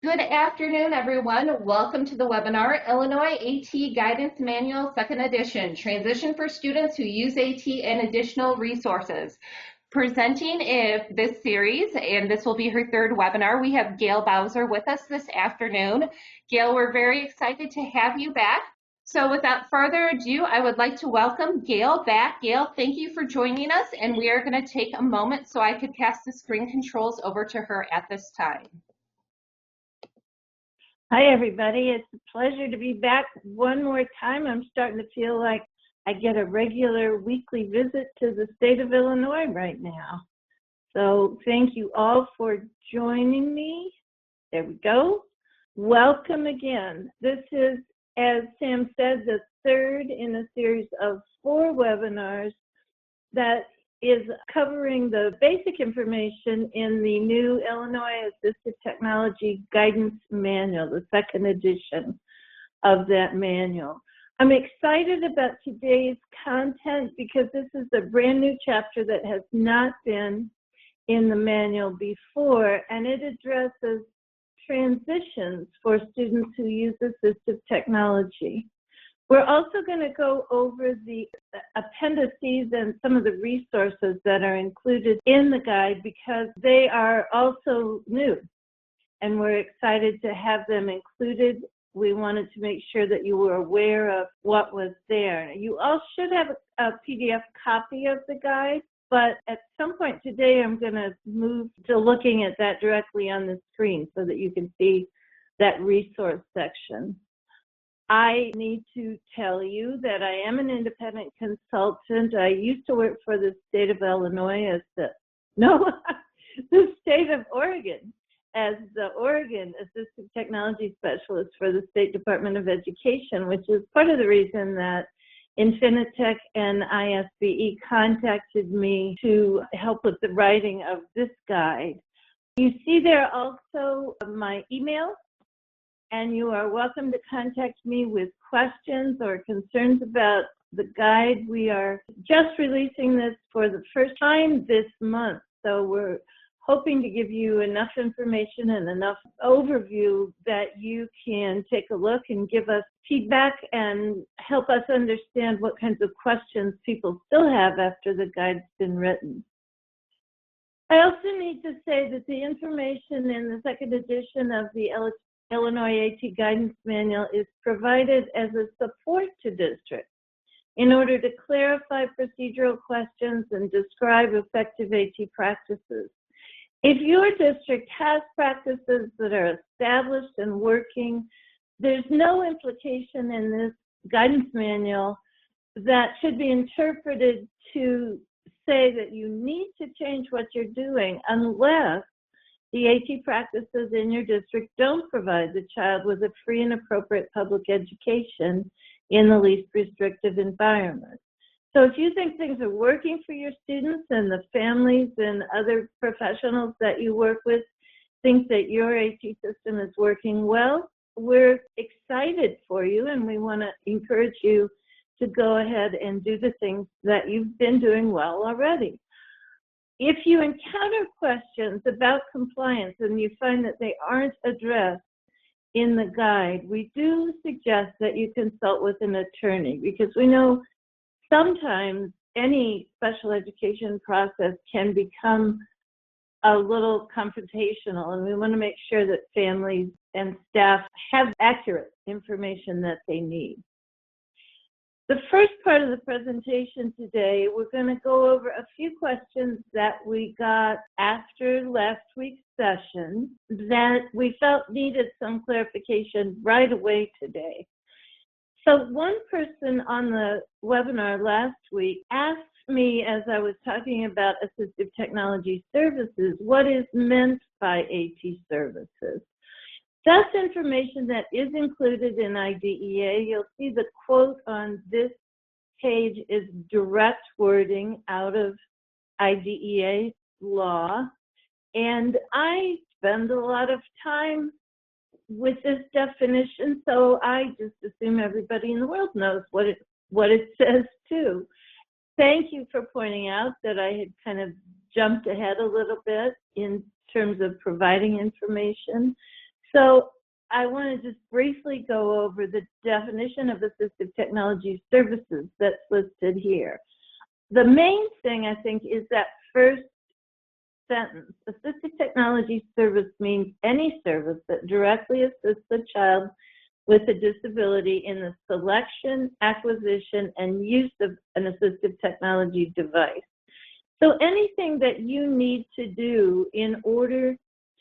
Good afternoon, everyone. Welcome to the webinar, Illinois AT Guidance Manual, 2nd edition, Transition for Students Who Use AT and Additional Resources. Presenting this series, and this will be her 3rd webinar, we have Gayl Bowser with us this afternoon. Gayl, we're very excited to have you back. So without further ado, I would like to welcome Gayl back. Gayl, thank you for joining us, and we are going to take a moment so I could pass the screen controls over to her at this time. Hi, everybody. It's a pleasure to be back one more time. I'm starting to feel like I get a regular weekly visit to the state of Illinois right now. So thank you all for joining me. There we go. Welcome again. This is, as Sam said, the 3rd in a series of 4 webinars that is covering the basic information in the new Illinois Assistive Technology Guidance Manual, the 2nd edition of that manual. I'm excited about today's content because this is a brand new chapter that has not been in the manual before, and it addresses transitions for students who use assistive technology. We're also going to go over the appendices and some of the resources that are included in the guide because they are also new, and we're excited to have them included. We wanted to make sure that you were aware of what was there. You all should have a PDF copy of the guide, but at some point today I'm going to move to looking at that directly on the screen so that you can see that resource section. I need to tell you that I am an independent consultant. I used to work for the state of Illinois as the state of Oregon as the Oregon Assistive Technology Specialist for the State Department of Education, which is part of the reason that Infinitec and ISBE contacted me to help with the writing of this guide. You see there also my email, and you are welcome to contact me with questions or concerns about the guide. We are just releasing this for the first time this month, so we're hoping to give you enough information and enough overview that you can take a look and give us feedback and help us understand what kinds of questions people still have after the guide's been written. I also need to say that the information in the 2nd edition of the Illinois AT Guidance Manual is provided as a support to districts in order to clarify procedural questions and describe effective AT practices. If your district has practices that are established and working, there's no implication in this guidance manual that should be interpreted to say that you need to change what you're doing unless the AT practices in your district don't provide the child with a free and appropriate public education in the least restrictive environment. So if you think things are working for your students and the families and other professionals that you work with think that your AT system is working well, we're excited for you, and we want to encourage you to go ahead and do the things that you've been doing well already. If you encounter questions about compliance and you find that they aren't addressed in the guide, we do suggest that you consult with an attorney because we know sometimes any special education process can become a little confrontational, and we want to make sure that families and staff have accurate information that they need. The first part of the presentation today, we're going to go over a few questions that we got after last week's session that we felt needed some clarification right away today. So one person on the webinar last week asked me, as I was talking about assistive technology services, what is meant by AT services? That's information that is included in IDEA. You'll see the quote on this page is direct wording out of IDEA law. And I spend a lot of time with this definition, so I just assume everybody in the world knows what it says too. Thank you for pointing out that I had kind of jumped ahead a little bit in terms of providing information. So I want to just briefly go over the definition of assistive technology services that's listed here. The main thing, I think, is that first sentence. Assistive technology service means any service that directly assists a child with a disability in the selection, acquisition, and use of an assistive technology device. So anything that you need to do in order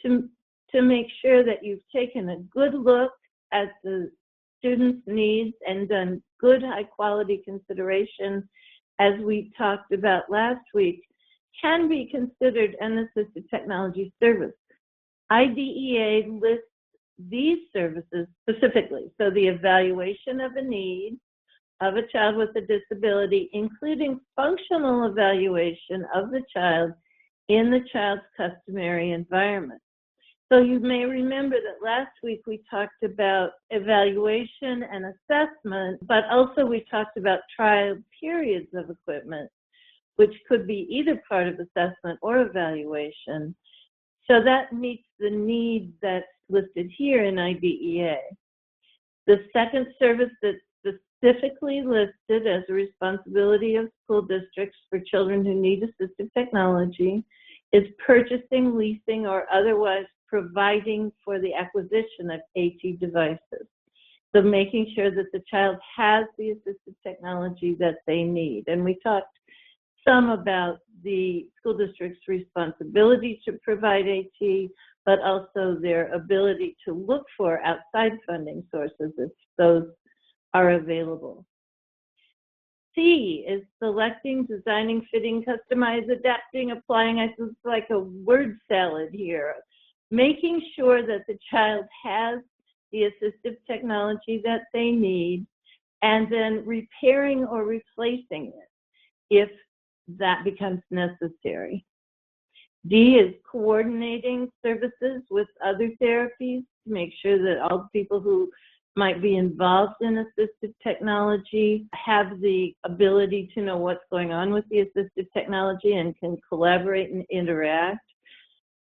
to make sure that you've taken a good look at the student's needs and done good high quality consideration, as we talked about last week, can be considered an assistive technology service. IDEA lists these services specifically. So the evaluation of a need of a child with a disability, including functional evaluation of the child in the child's customary environment. So you may remember that last week we talked about evaluation and assessment, but also we talked about trial periods of equipment, which could be either part of assessment or evaluation. So that meets the need that's listed here in IDEA. The second service that's specifically listed as a responsibility of school districts for children who need assistive technology is purchasing, leasing, or otherwise providing for the acquisition of AT devices. So making sure that the child has the assistive technology that they need. And we talked some about the school district's responsibility to provide AT, but also their ability to look for outside funding sources if those are available. C is selecting, designing, fitting, customize, adapting, applying. I think it's like a word salad here. Making sure that the child has the assistive technology that they need, and then repairing or replacing it if that becomes necessary. D is coordinating services with other therapies to make sure that all people who might be involved in assistive technology have the ability to know what's going on with the assistive technology and can collaborate and interact.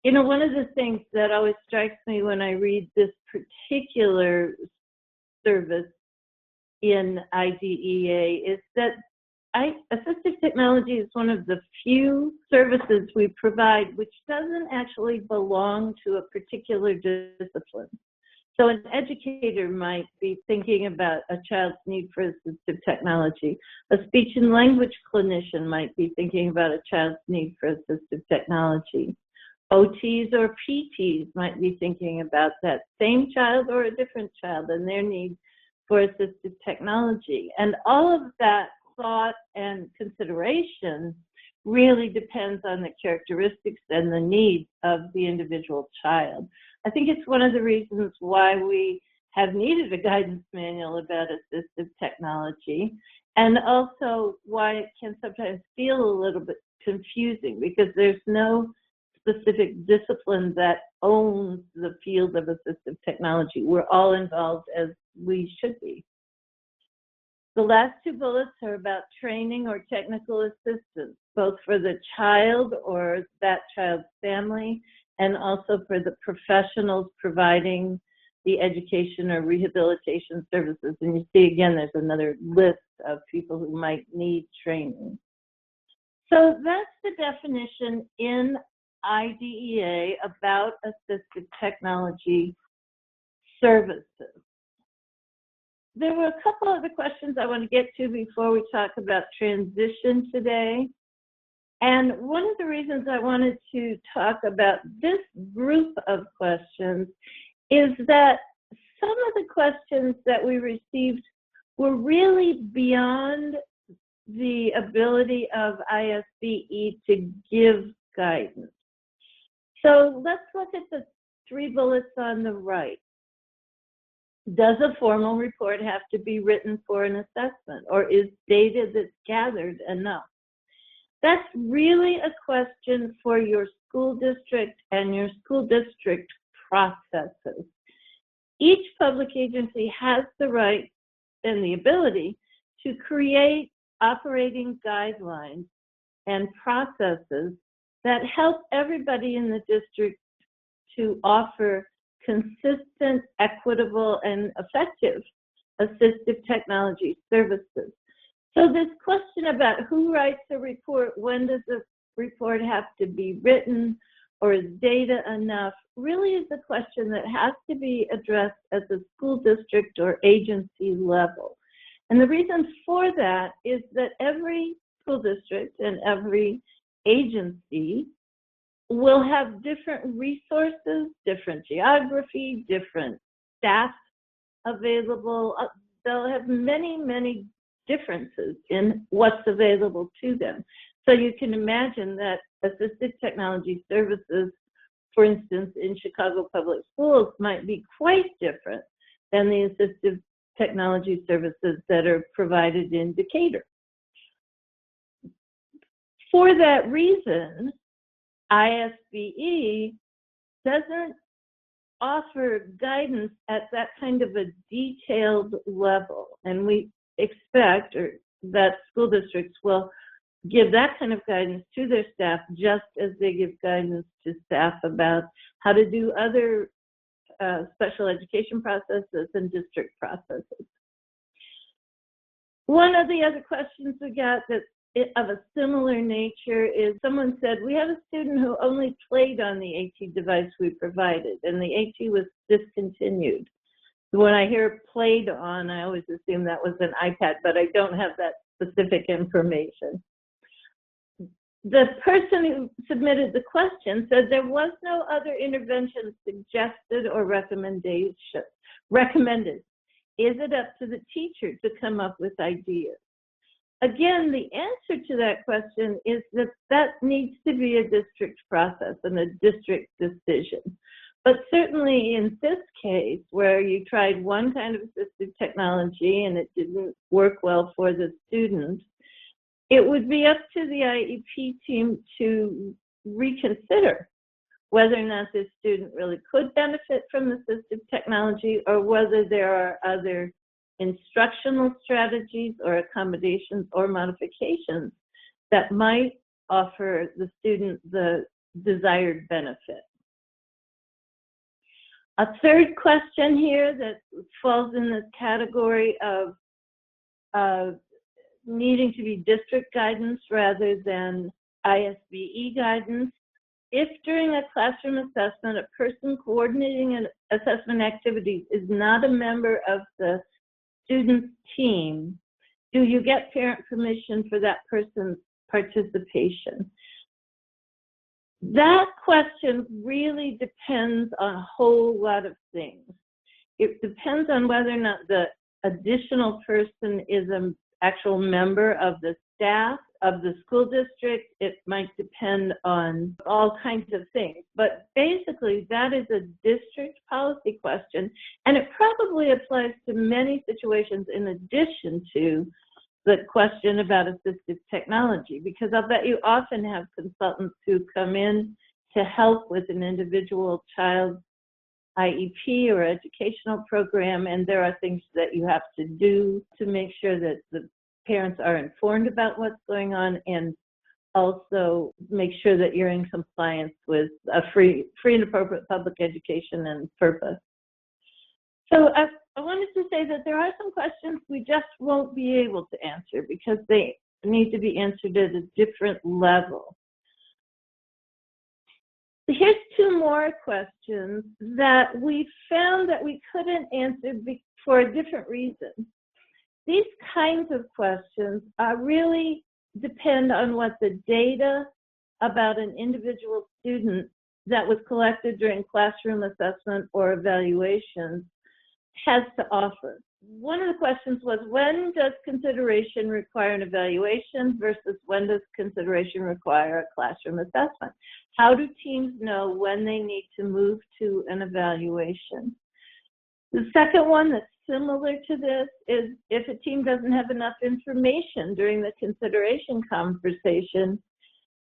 You know, one of the things that always strikes me when I read this particular service in IDEA is that assistive technology is one of the few services we provide which doesn't actually belong to a particular discipline. So an educator might be thinking about a child's need for assistive technology. A speech and language clinician might be thinking about a child's need for assistive technology. OTs or PTs might be thinking about that same child or a different child and their need for assistive technology. And all of that thought and consideration really depends on the characteristics and the needs of the individual child. I think it's one of the reasons why we have needed a guidance manual about assistive technology, and also why it can sometimes feel a little bit confusing because there's no specific discipline that owns the field of assistive technology. We're all involved as we should be. The last two bullets are about training or technical assistance, both for the child or that child's family, and also for the professionals providing the education or rehabilitation services. And you see, again, there's another list of people who might need training. So that's the definition in IDEA about assistive technology services. There were a couple other questions I want to get to before we talk about transition today. And one of the reasons I wanted to talk about this group of questions is that some of the questions that we received were really beyond the ability of ISBE to give guidance. So let's look at the three bullets on the right. Does a formal report have to be written for an assessment, or is data that's gathered enough? That's really a question for your school district and your school district processes. Each public agency has the right and the ability to create operating guidelines and processes that help everybody in the district to offer consistent, equitable, and effective assistive technology services. So this question about who writes a report, when does a report have to be written, or is data enough, really is a question that has to be addressed at the school district or agency level. And the reason for that is that every school district and every agency will have different resources, different geography, different staff available. They'll have many, many differences in what's available to them. So you can imagine that assistive technology services, for instance, in Chicago Public Schools might be quite different than the assistive technology services that are provided in Decatur. For that reason, ISBE doesn't offer guidance at that kind of a detailed level, and we expect that school districts will give that kind of guidance to their staff just as they give guidance to staff about how to do other special education processes and district processes. One of the other questions we got that's of a similar nature is someone said, we have a student who only played on the AT device we provided, and the AT was discontinued. When I hear played on, I always assume that was an iPad, but I don't have that specific information. The person who submitted the question said there was no other intervention suggested or recommended. Is it up to the teacher to come up with ideas? Again, the answer to that question is that that needs to be a district process and a district decision. But certainly in this case, where you tried one kind of assistive technology and it didn't work well for the student, it would be up to the IEP team to reconsider whether or not this student really could benefit from assistive technology, or whether there are other instructional strategies or accommodations or modifications that might offer the student the desired benefit. A third question here that falls in this category of needing to be district guidance rather than ISBE guidance. If during a classroom assessment, a person coordinating an assessment activities is not a member of the student's team, do you get parent permission for that person's participation? That question really depends on a whole lot of things. It depends on whether or not the additional person is an actual member of the staff of the school district. It might depend on all kinds of things. But basically, that is a district policy question, and it probably applies to many situations in addition to the question about assistive technology, because I'll bet you often have consultants who come in to help with an individual child's IEP or educational program, and there are things that you have to do to make sure that the parents are informed about what's going on, and also make sure that you're in compliance with a free and appropriate public education and purpose. So I wanted to say that there are some questions we just won't be able to answer because they need to be answered at a different level. Here's two more questions that we found that we couldn't answer for a different reason. These kinds of questions really depend on what the data about an individual student that was collected during classroom assessment or evaluation has to offer. One of the questions was, when does consideration require an evaluation versus when does consideration require a classroom assessment? How do teams know when they need to move to an evaluation? The second one that's similar to this is, if a team doesn't have enough information during the consideration conversation,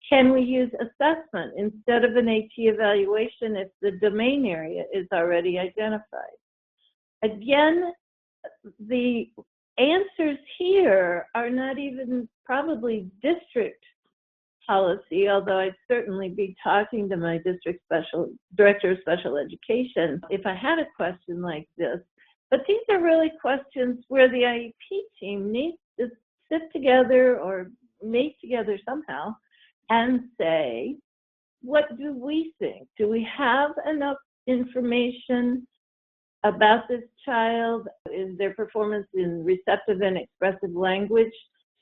can we use assessment instead of an AT evaluation if the domain area is already identified? Again, the answers here are not even probably district policy, although I'd certainly be talking to my district director of special education if I had a question like this. But these are really questions where the IEP team needs to sit together or meet together somehow and say, what do we think? Do we have enough information about this child? Is their performance in receptive and expressive language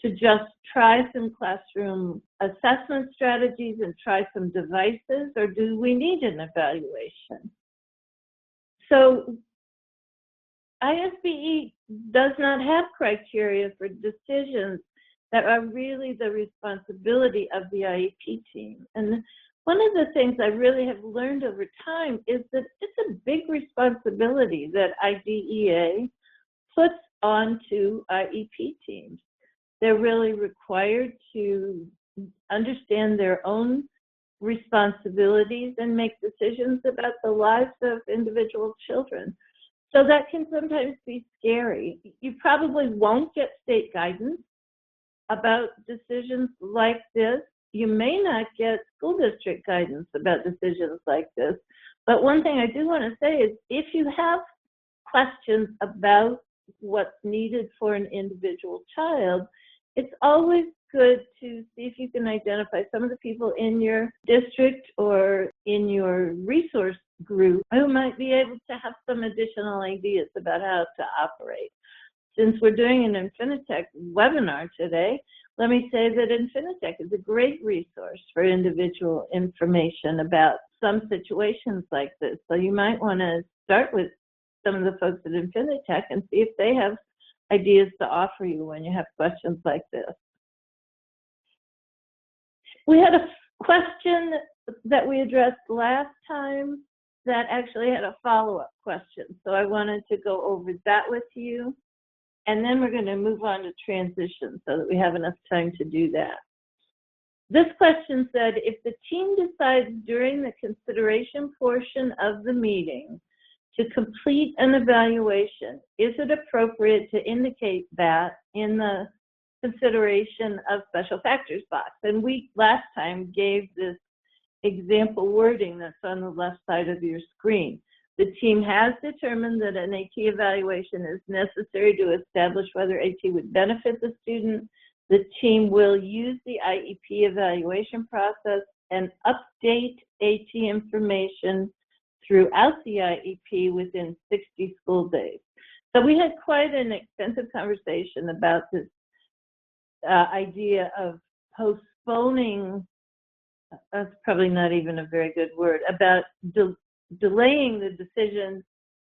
to just try some classroom assessment strategies and try some devices, or do we need an evaluation? So ISBE does not have criteria for decisions that are really the responsibility of the IEP team. And one of the things I really have learned over time is that it's a big responsibility that IDEA puts onto IEP teams. They're really required to understand their own responsibilities and make decisions about the lives of individual children. So that can sometimes be scary. You probably won't get state guidance about decisions like this. You may not get school district guidance about decisions like this. But one thing I do want to say is if you have questions about what's needed for an individual child, it's always good to see if you can identify some of the people in your district or in your resource group who might be able to have some additional ideas about how to operate. Since we're doing an Infinitec webinar today, let me say that Infinitec is a great resource for individual information about some situations like this. So you might want to start with some of the folks at Infinitec and see if they have ideas to offer you when you have questions like this. We had a question that we addressed last time that actually had a follow-up question. So I wanted to go over that with you. And then we're going to move on to transition so that we have enough time to do that. This question said, if the team decides during the consideration portion of the meeting to complete an evaluation, is it appropriate to indicate that in the consideration of special factors box? And we last time gave this example wording that's on the left side of your screen. The team has determined that an AT evaluation is necessary to establish whether AT would benefit the student. The team will use the IEP evaluation process and update AT information throughout the IEP within 60 school days. So we had quite an extensive conversation about this idea of postponing, that's probably not even a very good word, about delaying the decision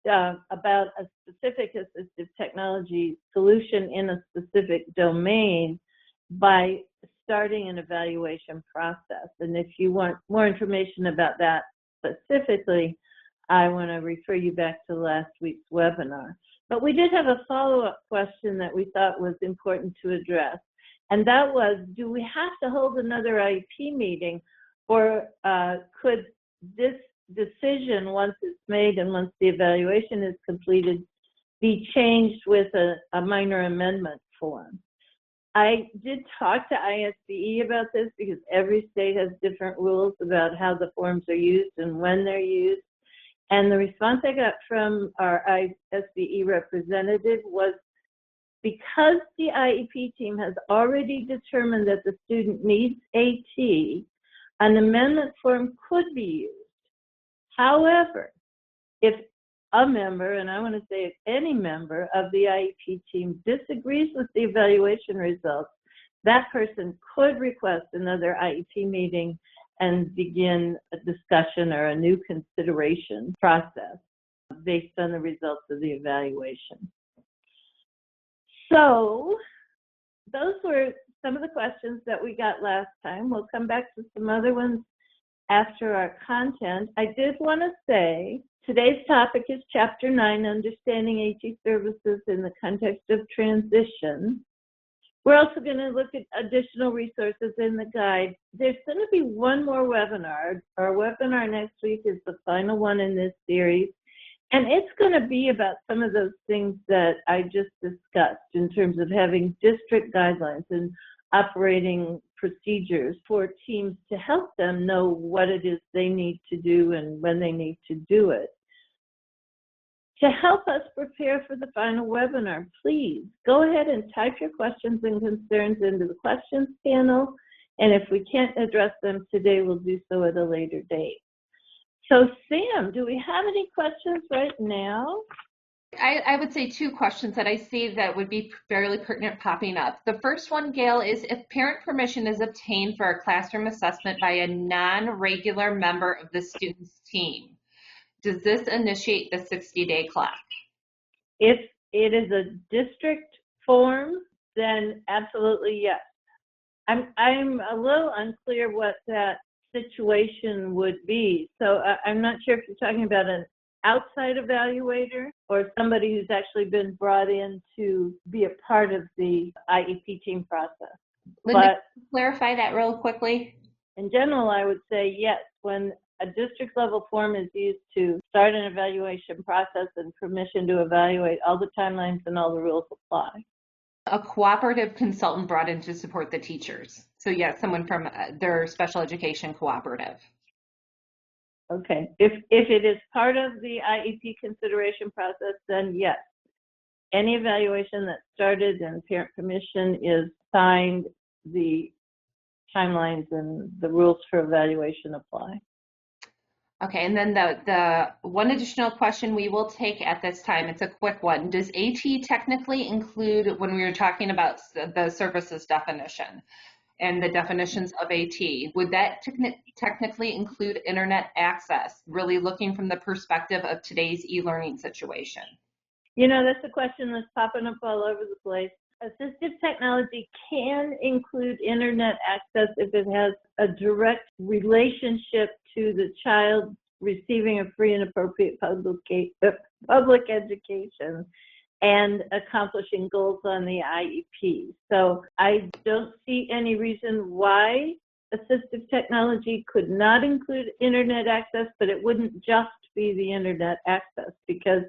about a specific assistive technology solution in a specific domain by starting an evaluation process. And if you want more information about that specifically, I want to refer you back to last week's webinar. But we did have a follow-up question that we thought was important to address. And that was, do we have to hold another IEP meeting, or could this decision, once it's made and once the evaluation is completed, be changed with a minor amendment form? I did talk to ISBE about this because every state has different rules about how the forms are used and when they're used. And the response I got from our ISBE representative was, because the IEP team has already determined that the student needs AT, an amendment form could be used. However, if a member, and I want to say if any member of the IEP team disagrees with the evaluation results, that person could request another IEP meeting and begin a discussion or a new consideration process based on the results of the evaluation. So those were some of the questions that we got last time. We'll come back to some other ones after our content. I did want to say today's topic is Chapter 9, Understanding AT Services in the Context of Transition. We're also going to look at additional resources in the guide. There's going to be one more webinar. Our webinar next week is the final one in this series. And it's going to be about some of those things that I just discussed in terms of having district guidelines and operating procedures for teams to help them know what it is they need to do and when they need to do it. To help us prepare for the final webinar, please go ahead and type your questions and concerns into the questions panel. And if we can't address them today, we'll do so at a later date. So Sam, do we have any questions right now? I would say two questions that I see that would be fairly pertinent popping up. The first one, Gayl, is if parent permission is obtained for a classroom assessment by a non-regular member of the student's team, does this initiate the 60-day clock? If it is a district form, then absolutely yes. I'm a little unclear what that situation would be. So I'm not sure if you're talking about an outside evaluator or somebody who's actually been brought in to be a part of the IEP team process. Linda, clarify that real quickly. In general, I would say yes. When a district level form is used to start an evaluation process and permission to evaluate, all the timelines and all the rules apply. A cooperative consultant brought in to support the teachers. So yes, someone from their special education cooperative. Okay, if it is part of the IEP consideration process, then yes. Any evaluation that started and parent permission is signed, the timelines and the rules for evaluation apply. Okay, and then the one additional question we will take at this time, it's a quick one. Does AT technically include, when we were talking about the services definition and the definitions of AT, would that technically include internet access, really looking from the perspective of today's e-learning situation? You know, that's a question that's popping up all over the place. Assistive technology can include internet access if it has a direct relationship to the child receiving a free and appropriate public education and accomplishing goals on the IEP. So I don't see any reason why assistive technology could not include internet access, but it wouldn't just be the internet access, because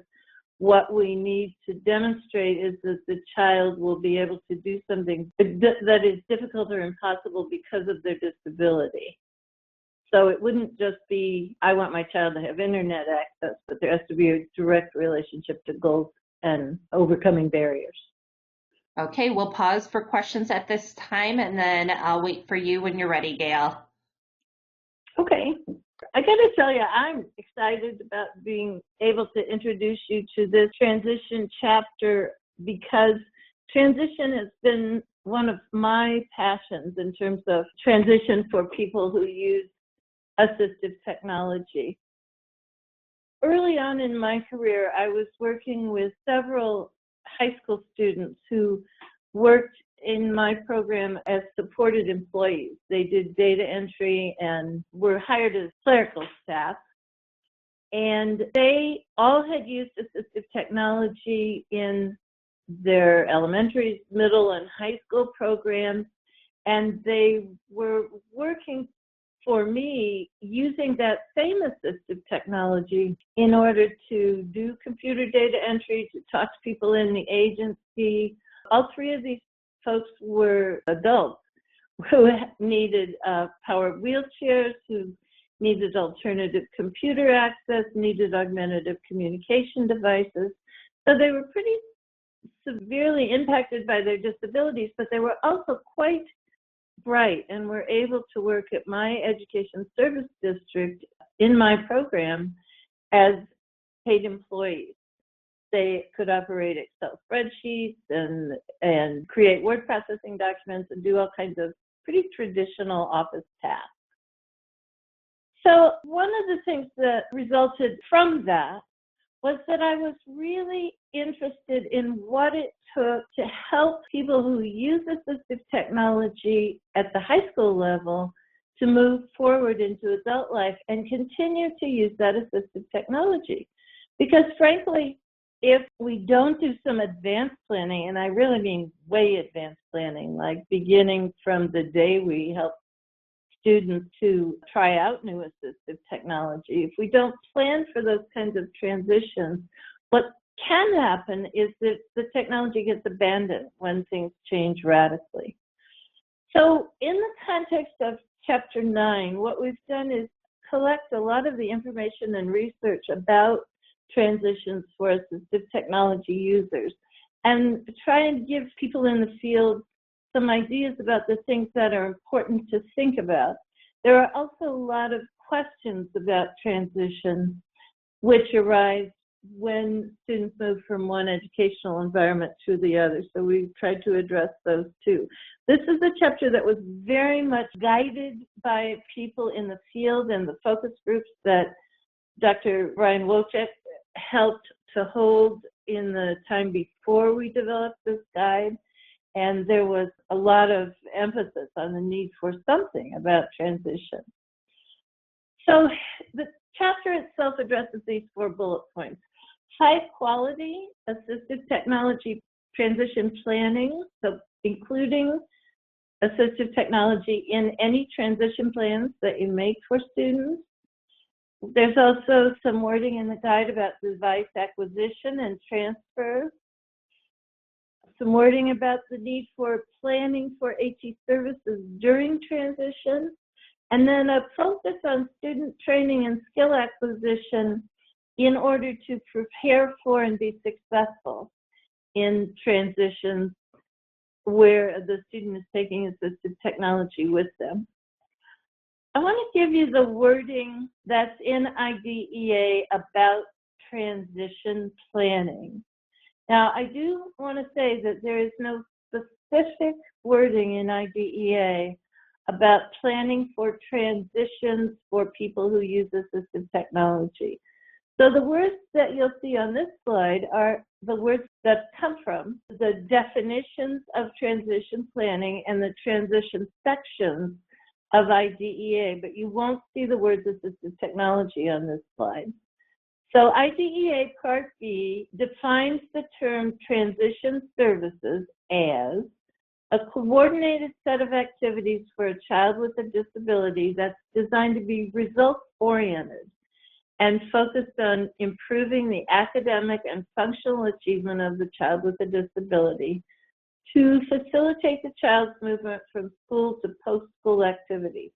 what we need to demonstrate is that the child will be able to do something that is difficult or impossible because of their disability. So it wouldn't just be, I want my child to have internet access, but there has to be a direct relationship to goals and overcoming barriers. Okay, we'll pause for questions at this time, and then I'll wait for you when you're ready, Gayl. Okay. I got to tell you, I'm excited about being able to introduce you to this transition chapter, because transition has been one of my passions in terms of transition for people who use assistive technology. Early on in my career, I was working with several high school students who worked in my program as supported employees. They did data entry and were hired as clerical staff. And they all had used assistive technology in their elementary, middle, and high school programs. And they were working for me using that same assistive technology in order to do computer data entry, to talk to people in the agency. All three of these folks were adults who needed powered wheelchairs, who needed alternative computer access, needed augmentative communication devices. So they were pretty severely impacted by their disabilities, but they were also quite bright and were able to work at my education service district in my program as paid employees. They could operate Excel spreadsheets and create word processing documents and do all kinds of pretty traditional office tasks. So one of the things that resulted from that was that I was really interested in what it took to help people who use assistive technology at the high school level to move forward into adult life and continue to use that assistive technology. Because frankly, if we don't do some advanced planning, and I really mean way advanced planning, like beginning from the day we help students to try out new assistive technology, if we don't plan for those kinds of transitions, what can happen is that the technology gets abandoned when things change radically. So in the context of Chapter 9, what we've done is collect a lot of the information and research about transitions for assistive technology users and try and give people in the field some ideas about the things that are important to think about. There are also a lot of questions about transition which arise when students move from one educational environment to the other. So we tried to address those too. This is a chapter that was very much guided by people in the field and the focus groups that Dr. Brian Wojcik helped to hold in the time before we developed this guide. And there was a lot of emphasis on the need for something about transition. So the chapter itself addresses these 4 bullet points. High quality assistive technology transition planning, so including assistive technology in any transition plans that you make for students. There's also some wording in the guide about device acquisition and transfer. Some wording about the need for planning for AT services during transition. And then a focus on student training and skill acquisition in order to prepare for and be successful in transitions where the student is taking assistive technology with them. I want to give you the wording that's in IDEA about transition planning. Now, I do want to say that there is no specific wording in IDEA about planning for transitions for people who use assistive technology. So the words that you'll see on this slide are the words that come from the definitions of transition planning and the transition sections of IDEA, but you won't see the words assistive technology on this slide. So IDEA Part B defines the term transition services as a coordinated set of activities for a child with a disability that's designed to be results-oriented and focused on improving the academic and functional achievement of the child with a disability to facilitate the child's movement from school to post-school activities.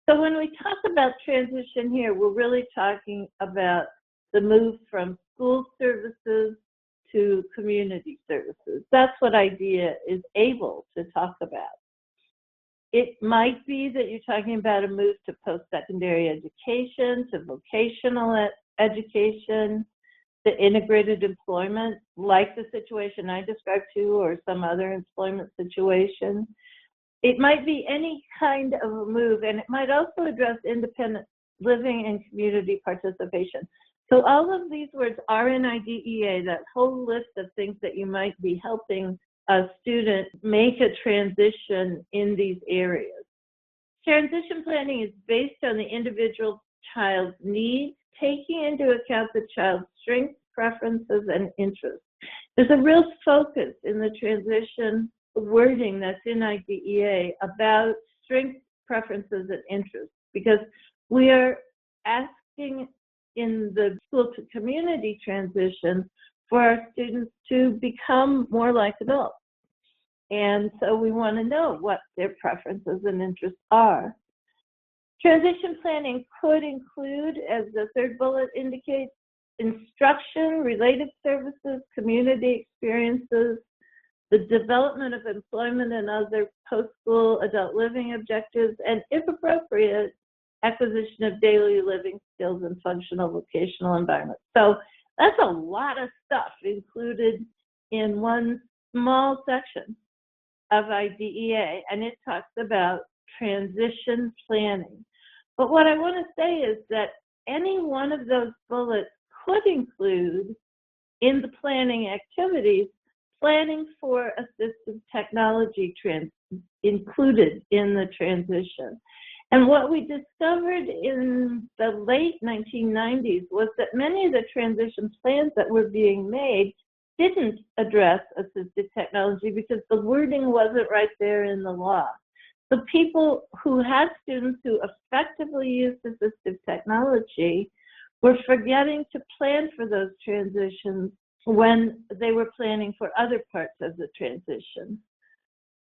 So when we talk about transition here, we're really talking about the move from school services to community services. That's what IDEA is able to talk about. It might be that you're talking about a move to post-secondary education, to vocational education, to integrated employment, like the situation I described to, or some other employment situation. It might be any kind of a move, and it might also address independent living and community participation. So all of these words are in IDEA, that whole list of things that you might be helping a student make a transition in these areas. Transition planning is based on the individual child's needs, taking into account the child's strengths, preferences, and interests. There's a real focus in the transition wording that's in IDEA about strengths, preferences, and interests, because we are asking in the school to community transition for our students to become more like adults. And so we want to know what their preferences and interests are. Transition planning could include, as the third bullet indicates, instruction, related services, community experiences, the development of employment and other post-school adult living objectives, and if appropriate, acquisition of daily living skills and functional vocational environments. So that's a lot of stuff included in one small section of IDEA, and it talks about transition planning. But what I want to say is that any one of those bullets could include, in the planning activities, planning for assistive technology included in the transition. And what we discovered in the late 1990s was that many of the transition plans that were being made didn't address assistive technology because the wording wasn't right there in the law. So people who had students who effectively used assistive technology were forgetting to plan for those transitions when they were planning for other parts of the transition.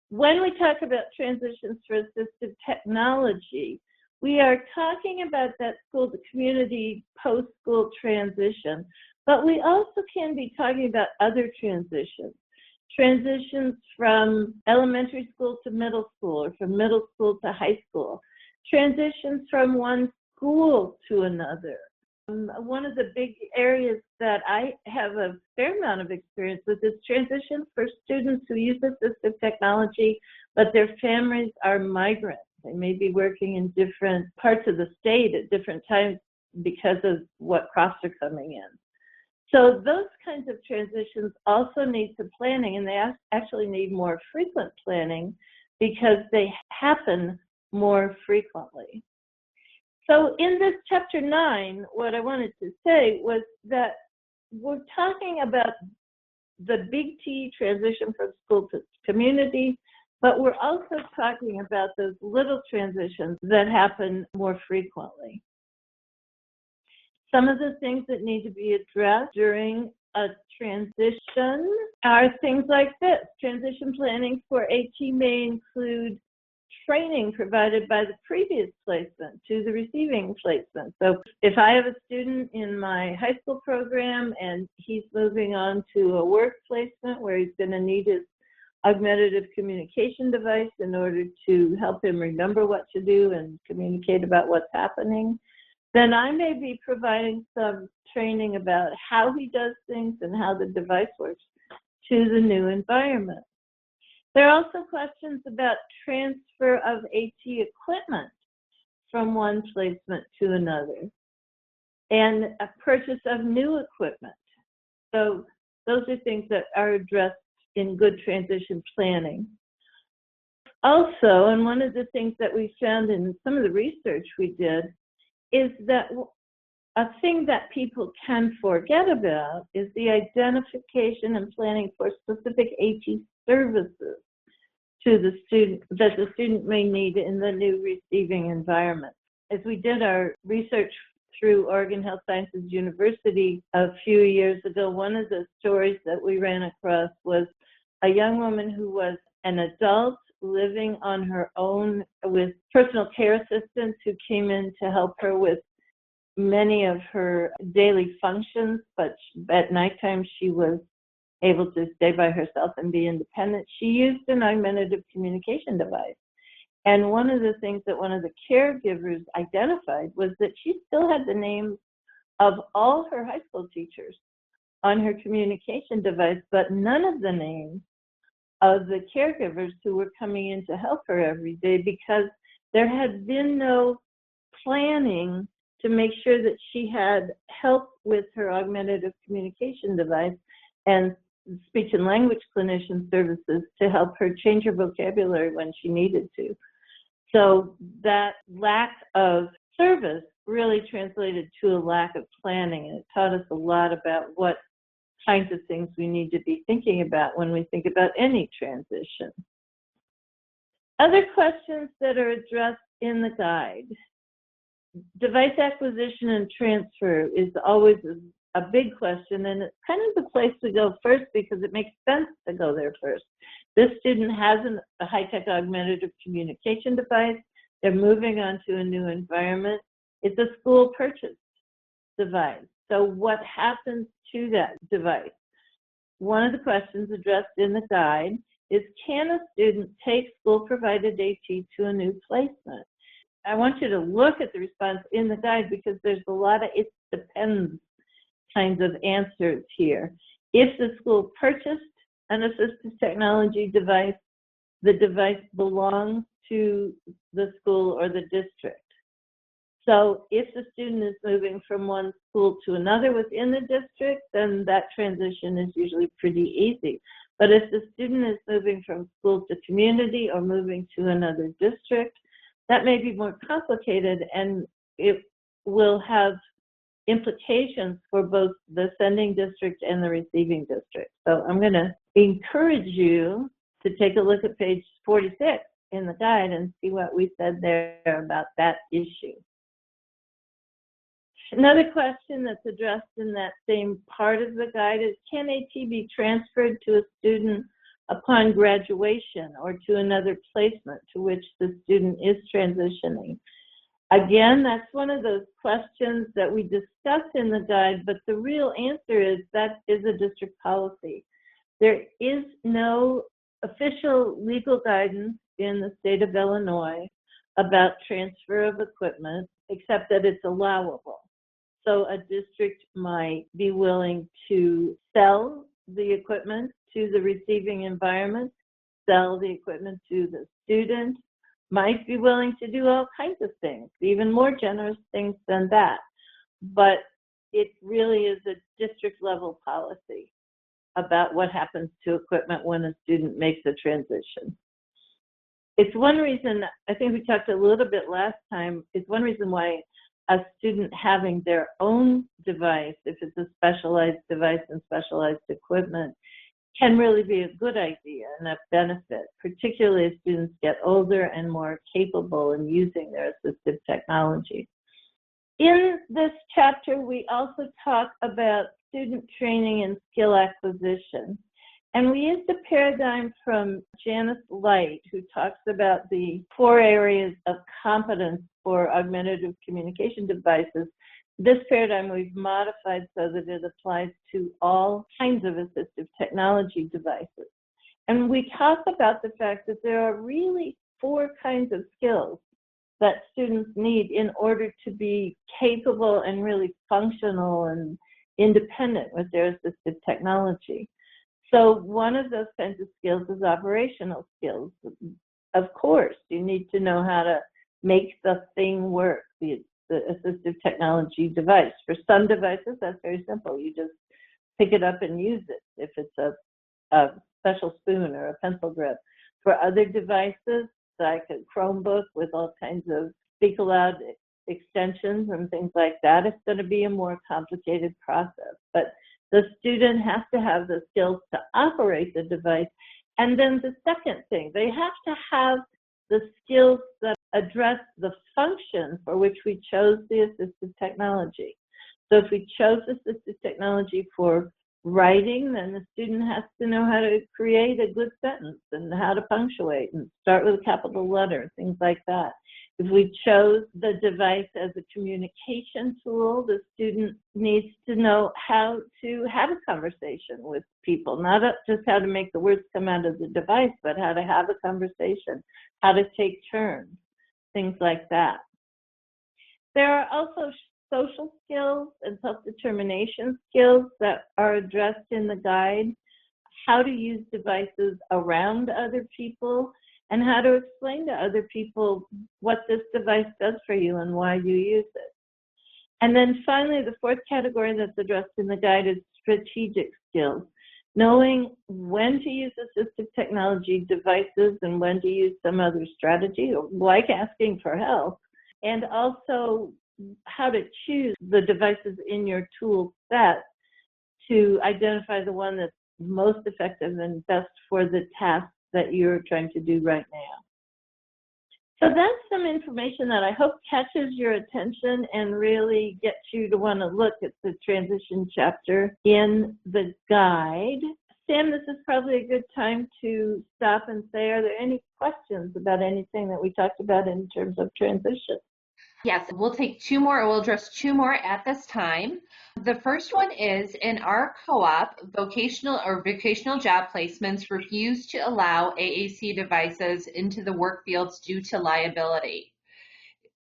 When we talk about transitions for assistive technology, we are talking about that school to community post-school transition, but we also can be talking about other transitions. Transitions from elementary school to middle school, or from middle school to high school. Transitions from one school to another. One of the big areas that I have a fair amount of experience with is transition for students who use assistive technology, but their families are migrants. They may be working in different parts of the state at different times because of what crops are coming in. So those kinds of transitions also need some planning, and they actually need more frequent planning because they happen more frequently. So in this chapter 9, what I wanted to say was that we're talking about the big T, transition from school to community, but we're also talking about those little transitions that happen more frequently. Some of the things that need to be addressed during a transition are things like this. Transition planning for AT may include training provided by the previous placement to the receiving placement. So if I have a student in my high school program and he's moving on to a work placement where he's going to need his augmentative communication device in order to help him remember what to do and communicate about what's happening, then I may be providing some training about how he does things and how the device works to the new environment. There are also questions about transfer of AT equipment from one placement to another and a purchase of new equipment. So those are things that are addressed in good transition planning. Also, and one of the things that we found in some of the research we did is that a thing that people can forget about is the identification and planning for specific AT services to the student that the student may need in the new receiving environment. As we did our research through Oregon Health Sciences University a few years ago, one of the stories that we ran across was a young woman who was an adult living on her own with personal care assistants who came in to help her with many of her daily functions, but at nighttime she was able to stay by herself and be independent. She used an augmentative communication device. And one of the things that one of the caregivers identified was that she still had the names of all her high school teachers on her communication device, but none of the names of the caregivers who were coming in to help her every day, because there had been no planning to make sure that she had help with her augmentative communication device and speech and language clinician services to help her change her vocabulary when she needed to. So that lack of service really translated to a lack of planning, and it taught us a lot about what kinds of things we need to be thinking about when we think about any transition. Other questions that are addressed in the guide. Device acquisition and transfer is always a big question, and it's kind of the place to go first because it makes sense to go there first. This student has a high-tech augmentative communication device. They're moving on to a new environment. It's a school purchased device. So what happens to that device? One of the questions addressed in the guide is, can a student take school-provided AT to a new placement? I want you to look at the response in the guide because there's a lot of it depends kinds of answers here. If the school purchased an assistive technology device, the device belongs to the school or the district. So if the student is moving from one school to another within the district, then that transition is usually pretty easy. But if the student is moving from school to community or moving to another district, that may be more complicated, and it will have implications for both the sending district and the receiving district. So I'm going to encourage you to take a look at page 46 in the guide and see what we said there about that issue. Another question that's addressed in that same part of the guide is, can AT be transferred to a student upon graduation or to another placement to which the student is transitioning. Again, that's one of those questions that we discuss in the guide, but the real answer is that is a district policy. There is no official legal guidance in the state of Illinois about transfer of equipment, except that it's allowable. So a district might be willing to sell the equipment to the receiving environment, sell the equipment to the student, might be willing to do all kinds of things, even more generous things than that. But it really is a district level policy about what happens to equipment when a student makes a transition. It's one reason, I think we talked a little bit last time, it's one reason why a student having their own device, if it's a specialized device and specialized equipment, can really be a good idea and a benefit, particularly as students get older and more capable in using their assistive technology. In this chapter, we also talk about student training and skill acquisition. And we used a paradigm from Janice Light, who talks about the 4 areas of competence for augmentative communication devices. This paradigm we've modified so that it applies to all kinds of assistive technology devices. And we talk about the fact that there are really 4 kinds of skills that students need in order to be capable and really functional and independent with their assistive technology. So one of those kinds of skills is operational skills. Of course, you need to know how to make the thing work, the assistive technology device. For some devices, that's very simple. You just pick it up and use it if it's a special spoon or a pencil grip. For other devices, like a Chromebook with all kinds of speak aloud extensions and things like that, it's going to be a more complicated process. But the student has to have the skills to operate the device. And then the second thing, they have to have the skills that address the function for which we chose the assistive technology. So if we chose assistive technology for writing, then the student has to know how to create a good sentence and how to punctuate and start with a capital letter, things like that. If we chose the device as a communication tool, the student needs to know how to have a conversation with people, not just how to make the words come out of the device, but how to have a conversation, how to take turns, things like that. There are also social skills and self-determination skills that are addressed in the guide, how to use devices around other people, and how to explain to other people what this device does for you and why you use it. And then finally, the 4th category that's addressed in the guide is strategic skills, knowing when to use assistive technology devices and when to use some other strategy, like asking for help, and also how to choose the devices in your tool set to identify the one that's most effective and best for the task that you're trying to do right now. So that's some information that I hope catches your attention and really gets you to want to look at the transition chapter in the guide. Sam, this is probably a good time to stop and say, are there any questions about anything that we talked about in terms of transition? Yes, we'll take 2 more, we'll address 2 more at this time. The first one is, in our co-op, vocational job placements refuse to allow AAC devices into the work fields due to liability.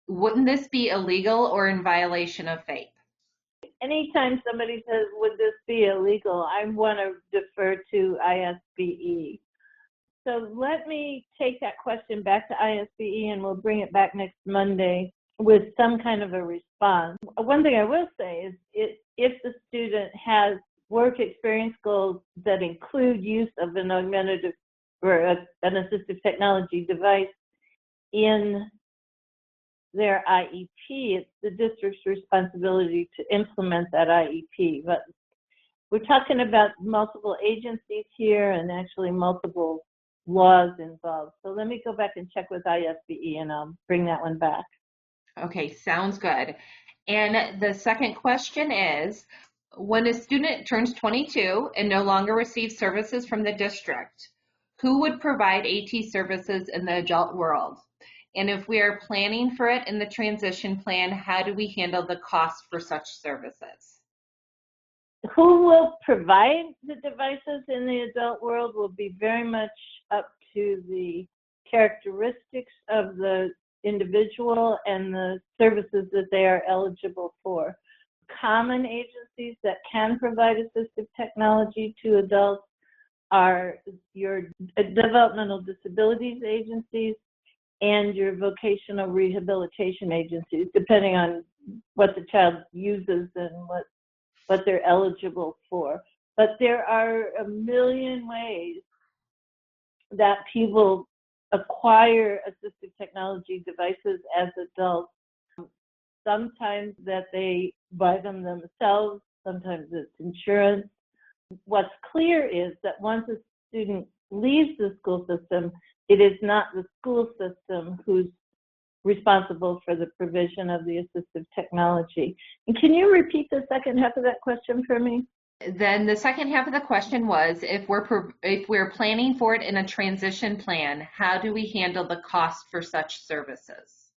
Wouldn't this be illegal or in violation of FAPE? Anytime somebody says, would this be illegal, I want to defer to ISBE. So let me take that question back to ISBE and we'll bring it back next Monday with some kind of a response. One thing I will say is if the student has work experience goals that include use of an augmentative or an assistive technology device in their IEP, it's the district's responsibility to implement that IEP. But we're talking about multiple agencies here and actually multiple laws involved. So let me go back and check with ISBE and I'll bring that one back. Okay, sounds good. And the second question is, when a student turns 22 and no longer receives services from the district, Who would provide AT services in the adult world? And if we are planning for it in the transition plan, how do we handle the cost for such services? Who will provide the devices in the adult world will be very much up to the characteristics of the individual and the services that they are eligible for. Common agencies that can provide assistive technology to adults are your developmental disabilities agencies and your vocational rehabilitation agencies, depending on what the child uses and what they're eligible for. But there are a million ways that people acquire assistive technology devices as adults. Sometimes that they buy them themselves, sometimes it's insurance. What's clear is that once a student leaves the school system, it is not the school system who's responsible for the provision of the assistive technology. And can you repeat the second half of that question for me? Then the second half of the question was, if we're planning for it in a transition plan, how do we handle the cost for such services?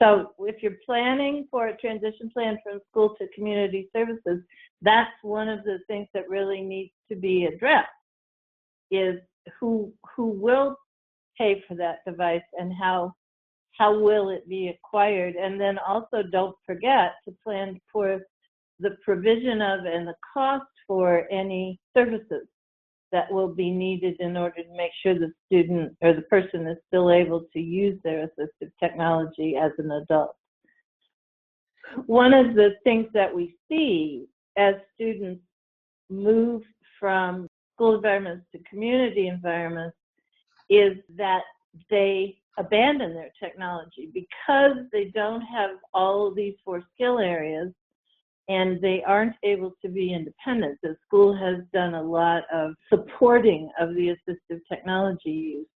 So if you're planning for a transition plan from school to community services, that's one of the things that really needs to be addressed, is who will pay for that device and how will it be acquired. And then also don't forget to plan for the provision of and the cost for any services that will be needed in order to make sure the student or the person is still able to use their assistive technology as an adult. One of the things that we see as students move from school environments to community environments is that they abandon their technology because they don't have all of these 4 skill areas and they aren't able to be independent. The school has done a lot of supporting of the assistive technology use.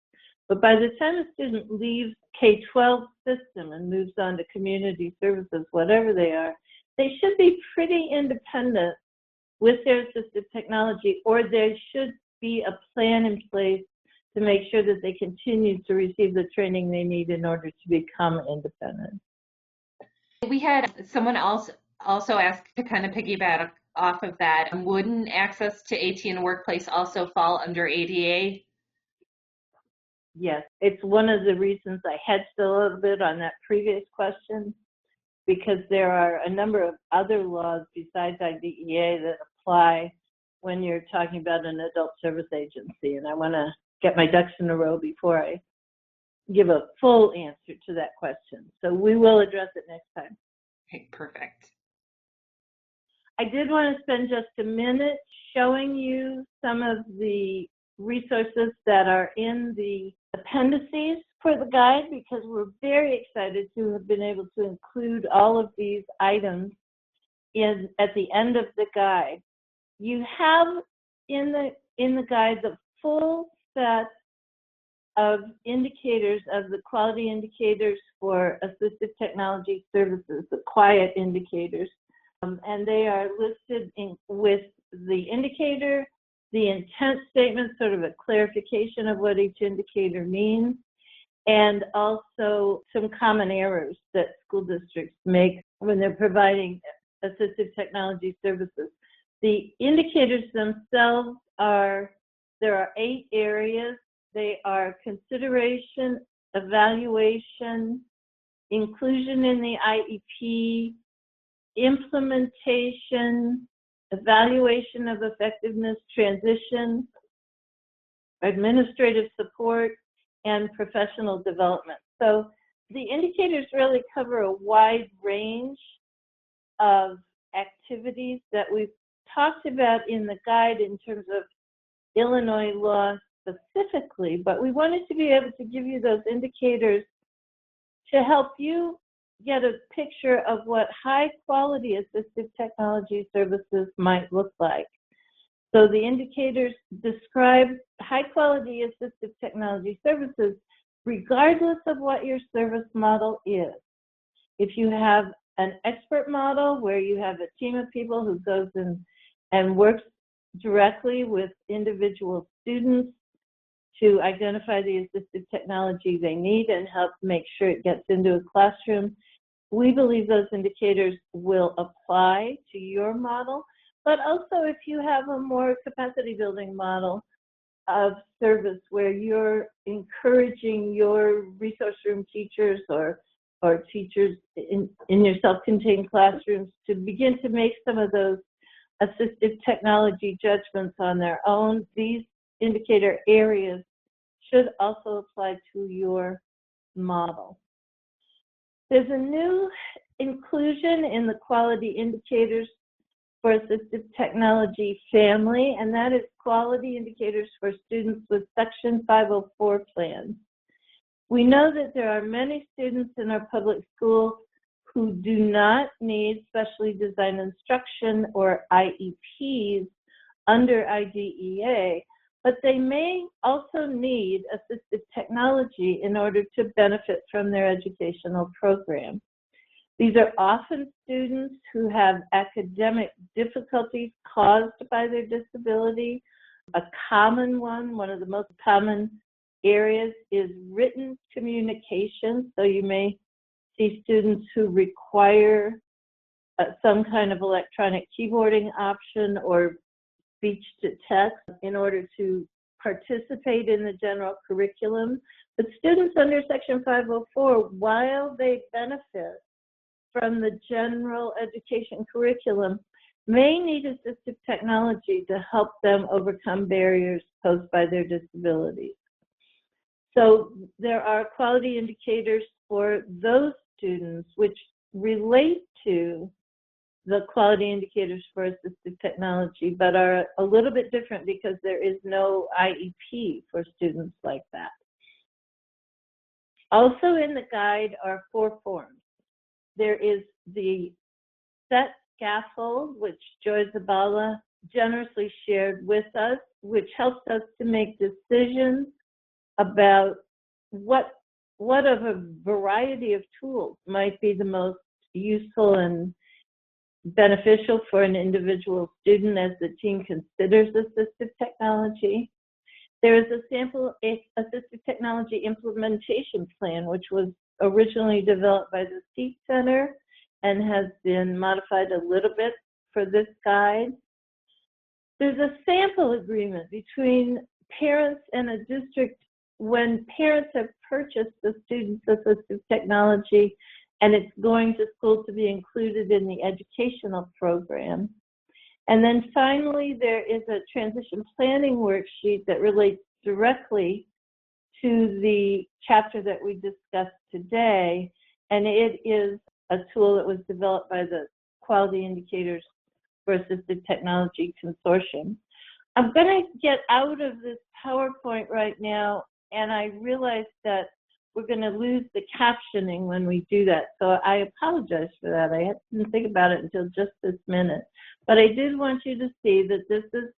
But by the time a student leaves K-12 system and moves on to community services, whatever they are, they should be pretty independent with their assistive technology, or there should be a plan in place to make sure that they continue to receive the training they need in order to become independent. We had someone else also ask, to kind of piggyback off of that, wouldn't access to AT in the workplace also fall under ADA? Yes, it's one of the reasons I hedged a little bit on that previous question, because there are a number of other laws besides IDEA that apply when you're talking about an adult service agency, and I want to get my ducks in a row before I give a full answer to that question. So we will address it next time. Okay, perfect. I did want to spend just a minute showing you some of the resources that are in the appendices for the guide, because we're very excited to have been able to include all of these items at the end of the guide. You have in the guide the full set of indicators, of the quality indicators for assistive technology services, the quiet indicators. And they are listed with the indicator, the intent statement, sort of a clarification of what each indicator means, and also some common errors that school districts make when they're providing assistive technology services. The indicators themselves there are 8 areas. They are consideration, evaluation, inclusion in the IEP, implementation, evaluation of effectiveness, transition, administrative support, and professional development. So the indicators really cover a wide range of activities that we've talked about in the guide in terms of Illinois law specifically, but we wanted to be able to give you those indicators to help you get a picture of what high quality assistive technology services might look like. So the indicators describe high quality assistive technology services regardless of what your service model is. If you have an expert model where you have a team of people who goes in and works directly with individual students to identify the assistive technology they need and help make sure it gets into a classroom. We believe those indicators will apply to your model, but also if you have a more capacity building model of service where you're encouraging your resource room teachers or teachers in your self-contained classrooms to begin to make some of those assistive technology judgments on their own, these indicator areas should also apply to your model. There's a new inclusion in the quality indicators for assistive technology family, and that is quality indicators for students with Section 504 plans. We know that there are many students in our public schools who do not need specially designed instruction or IEPs under IDEA, but they may also need assistive technology in order to benefit from their educational program. These are often students who have academic difficulties caused by their disability. A common one of the most common areas is written communication. So you may see students who require some kind of electronic keyboarding option or speech to text in order to participate in the general curriculum. But students under Section 504, while they benefit from the general education curriculum, may need assistive technology to help them overcome barriers posed by their disabilities. So there are quality indicators for those students which relate to the quality indicators for assistive technology, but are a little bit different because there is no IEP for students like that. Also in the guide are 4 forms. There is the set scaffold, which Joy Zabala generously shared with us, which helps us to make decisions about what of a variety of tools might be the most useful and beneficial for an individual student as the team considers assistive technology. There is a sample assistive technology implementation plan, which was originally developed by the SEAT Center and has been modified a little bit for this guide. There's a sample agreement between parents and a district when parents have purchased the student's assistive technology and it's going to school to be included in the educational program. And then finally, there is a transition planning worksheet that relates directly to the chapter that we discussed today, and it is a tool that was developed by the Quality Indicators for Assistive Technology Consortium. I'm going to get out of this PowerPoint right now, and I realize that we're going to lose the captioning when we do that, so I apologize for that. I didn't think about it until just this minute. But I did want you to see that this is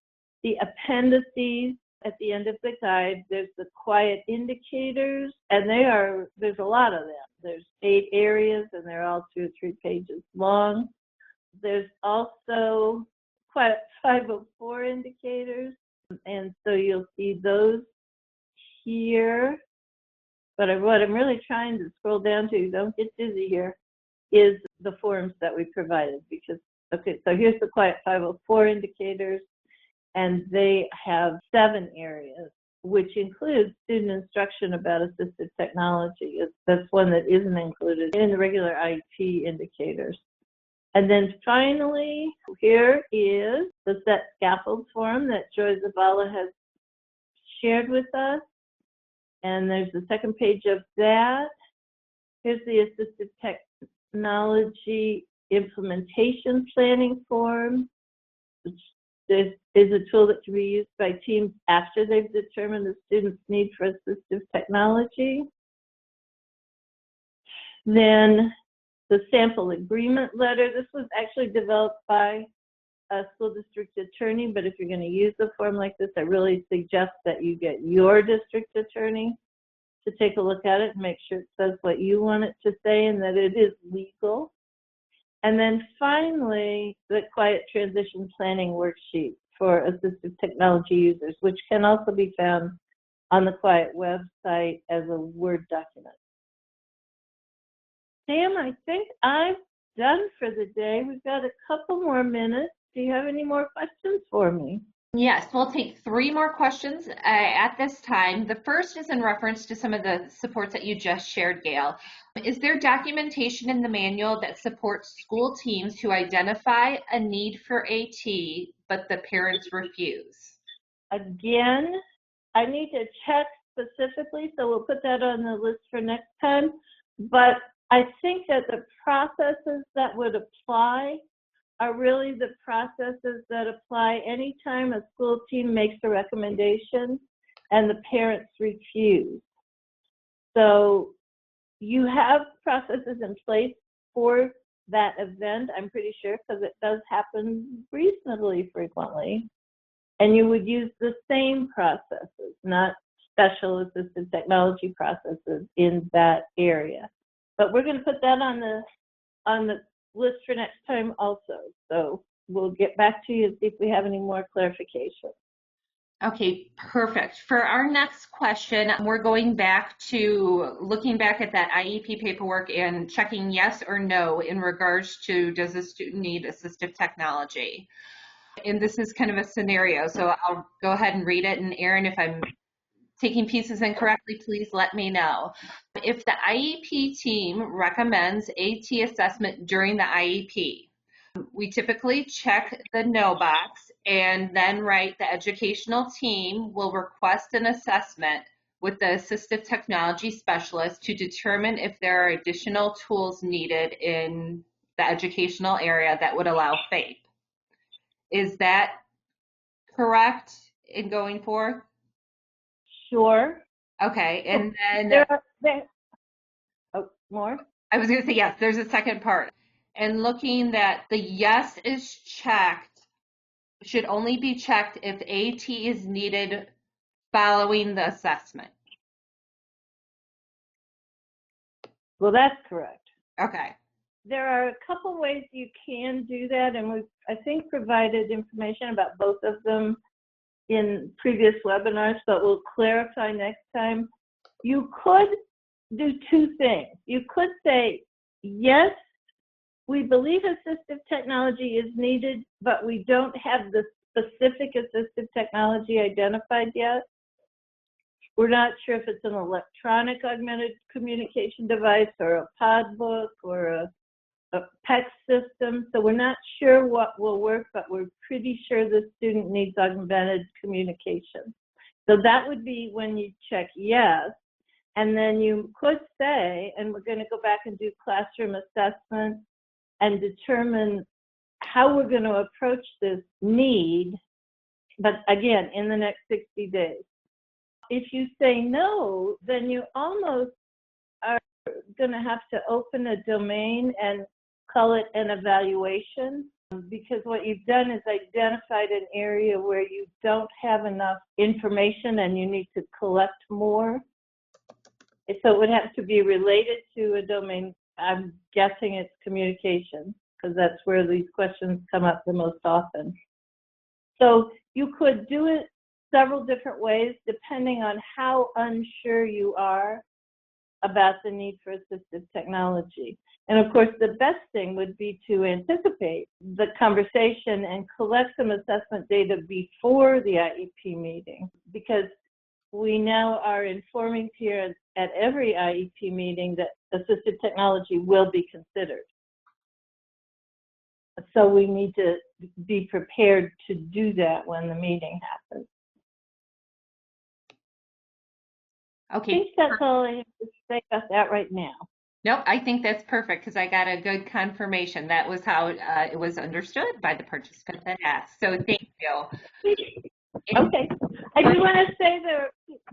the appendices at the end of the guide. There's the quiet indicators, and there's a lot of them. There's 8 areas, and they're all 2 or 3 pages long. There's also Quiet 504 indicators, and so you'll see those here. But what I'm really trying to scroll down to, don't get dizzy here, is the forms that we provided. Because, okay, so here's the Quiet 504 indicators, and they have 7 areas, which includes student instruction about assistive technology. That's one that isn't included in the regular IEP indicators. And then finally, here is the set scaffold form that Joy Zabala has shared with us. And there's the second page of that. Here's the assistive technology implementation planning form, which is a tool that can be used by teams after they've determined the student's need for assistive technology. Then the sample agreement letter. This was actually developed by a school district attorney, but if you're going to use a form like this, I really suggest that you get your district attorney to take a look at it and make sure it says what you want it to say and that it is legal. And then finally, the Quiet Transition Planning Worksheet for assistive technology users, which can also be found on the Quiet website as a Word document. Sam, I think I'm done for the day. We've got a couple more minutes. Do you have any more questions for me? Yes, we'll take 3 more questions at this time. The first is in reference to some of the supports that you just shared, Gayl. Is there documentation in the manual that supports school teams who identify a need for AT, but the parents refuse? Again, I need to check specifically, so we'll put that on the list for next time. But I think that the processes that would apply are really the processes that apply anytime a school team makes a recommendation and the parents refuse. So you have processes in place for that event, I'm pretty sure, because it does happen reasonably frequently. And you would use the same processes, not special assistive technology processes in that area. But we're going to put that on the list for next time also. So we'll get back to you and see if we have any more clarification. Okay, perfect. For our next question, we're going back to looking back at that IEP paperwork and checking yes or no in regards to, does the student need assistive technology? And this is kind of a scenario, so I'll go ahead and read it. And Erin, if I'm taking pieces incorrectly, please let me know. If the IEP team recommends AT assessment during the IEP, we typically check the no box and then write the educational team will request an assessment with the assistive technology specialist to determine if there are additional tools needed in the educational area that would allow FAPE. Is that correct in going forth? Sure. Okay, and then oh, more? I was going to say yes, there's a second part. And looking that the yes is checked should only be checked if AT is needed following the assessment. Well, that's correct. Okay. There are a couple ways you can do that, and we've, I think, provided information about both of them in previous webinars, but we'll clarify next time. You could do 2 things. You could say, yes, we believe assistive technology is needed, but we don't have the specific assistive technology identified yet. We're not sure if it's an electronic augmented communication device or a pod book or a PEX system. So we're not sure what will work, but we're pretty sure the student needs augmented communication. So that would be when you check yes. And then you could say, and we're going to go back and do classroom assessment and determine how we're going to approach this need, but again, in the next 60 days. If you say no, then you almost are going to have to open a domain and call it an evaluation, because what you've done is identified an area where you don't have enough information and you need to collect more. So it would have to be related to a domain. I'm guessing it's communication, because that's where these questions come up the most often. So you could do it several different ways depending on how unsure you are about the need for assistive technology. And of course, the best thing would be to anticipate the conversation and collect some assessment data before the IEP meeting, because we now are informing peers at every IEP meeting that assistive technology will be considered. So we need to be prepared to do that when the meeting happens. Okay. I think that's all I have to say about that right now. Nope, I think that's perfect because I got a good confirmation. That was how it was understood by the participant that asked. So thank you. Okay. I do want to say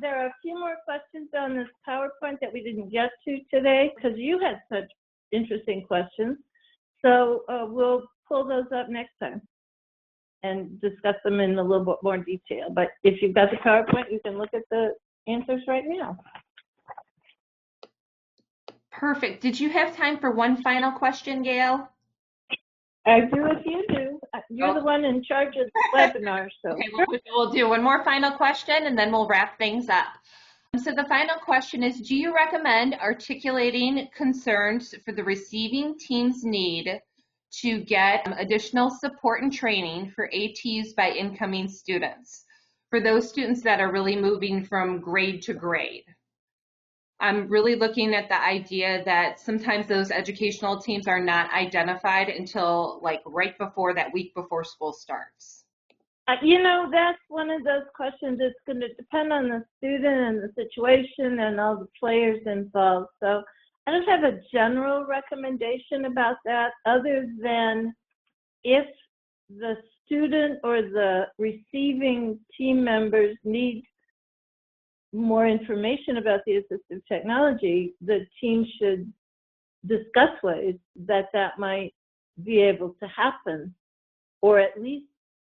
there are a few more questions on this PowerPoint that we didn't get to today because you had such interesting questions. So we'll pull those up next time and discuss them in a little bit more detail. But if you've got the PowerPoint, you can look at the answers right now. Perfect. Did you have time for one final question, Gayl? I do as you do. You're the one in charge of the webinar, so. Okay, we'll do one more final question and then we'll wrap things up. So the final question is, do you recommend articulating concerns for the receiving team's need to get additional support and training for ATs by incoming students, for those students that are really moving from grade to grade? I'm really looking at the idea that sometimes those educational teams are not identified until like right before that week before school starts. That's one of those questions that's going to depend on the student and the situation and all the players involved. So I don't have a general recommendation about that other than if the student or the receiving team members need more information about the assistive technology, the team should discuss ways that might be able to happen, or at least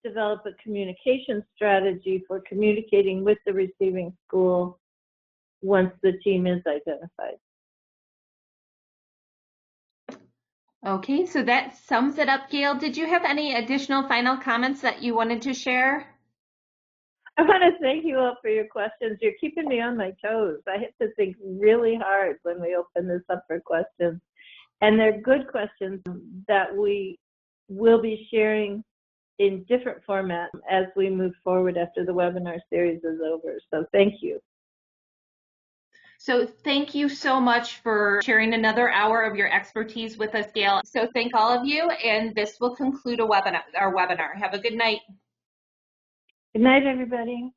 develop a communication strategy for communicating with the receiving school once the team is identified. Okay, so that sums it up, Gayl. Did you have any additional final comments that you wanted to share? I want to thank you all for your questions. You're keeping me on my toes. I have to think really hard when we open this up for questions. And they're good questions that we will be sharing in different formats as we move forward after the webinar series is over. So thank you. So thank you so much for sharing another hour of your expertise with us, Gayl. So thank all of you, and this will conclude our webinar. Have a good night. Good night, everybody.